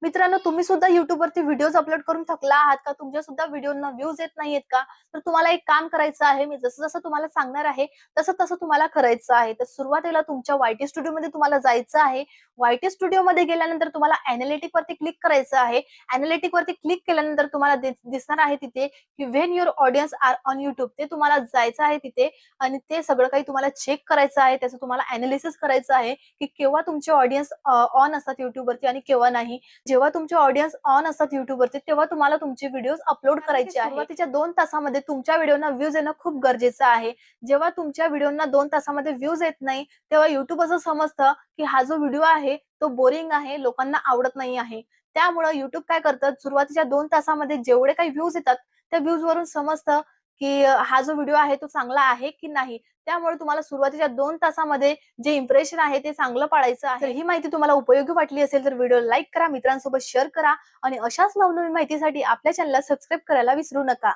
मित्रांनो, तुम्ही सुद्धा YouTube वरती व्हिडिओज अपलोड करून थकला आहात का? तुमच्या सुद्धा व्हिडिओना व्ह्यूज येत नाहीयेत का? तर तुम्हाला एक काम करायचं आहे. मी जसं-जसं तुम्हाला सांगणार आहे, तसं-तसं तुम्हाला करायचं आहे. तर सुरुवातीला तुमच्या YT स्टुडिओमध्ये तुम्हाला जायचं आहे. YT स्टुडिओमध्ये गेल्यानंतर तुम्हाला एनालिटिक वरती क्लिक करायचं आहे. एनालिटिक वरती क्लिक केल्यानंतर तुम्हाला दिसणार आहे तिथे, की when your audience are on YouTube. ते तुम्हाला जायचं आहे तिथे आणि ते सगळं काही तुम्हाला चेक करायचं आहे. त्याचं तुम्हाला एनालिसिस करायचं आहे, की केव्हा तुमचे ऑडियन्स ऑन असतात YouTubeवरती आणि केव्हा नाही. जेव्हा तुमचे ऑडियन्स ऑन असतात YouTubeवरती तेव्हा तुम्हाला तुमचे व्हिडिओज अपलोड करायचे आहे. सुरुवातीच्या 2 तासामध्ये तुमच्या व्हिडिओना व्ह्यूज येणं खूप गरजेचं आहे. जेव्हा तुमच्या व्हिडिओना 2 तासामध्ये व्ह्यूज येत नाही, तेव्हा YouTube असं समजतं, की हा जो व्हिडिओ आहे तो बोरिंग आहे, लोकांना आवडत नाही आहे. त्यामुळं YouTube काय करतं, सुरुवातीच्या 2 तासामध्ये जेवढे काही व्ह्यूज येतात, त्या व्ह्यूजवरून समजतं, की हा जो व्हिडिओ आहे तो चांगला आहे की नाही. त्यामुळे तुम्हाला सुरुवातीच्या 2 तासामध्ये जे इम्प्रेशन आहे ते चांगलं पाडायचं आहे. तर ही माहिती तुम्हाला उपयोगी वाटली असेल तर व्हिडिओ लाईक करा, मित्रांसोबत शेअर करा आणि अशाच नवनवीन माहितीसाठी आपल्या चॅनलला सबस्क्राईब करायला विसरू नका.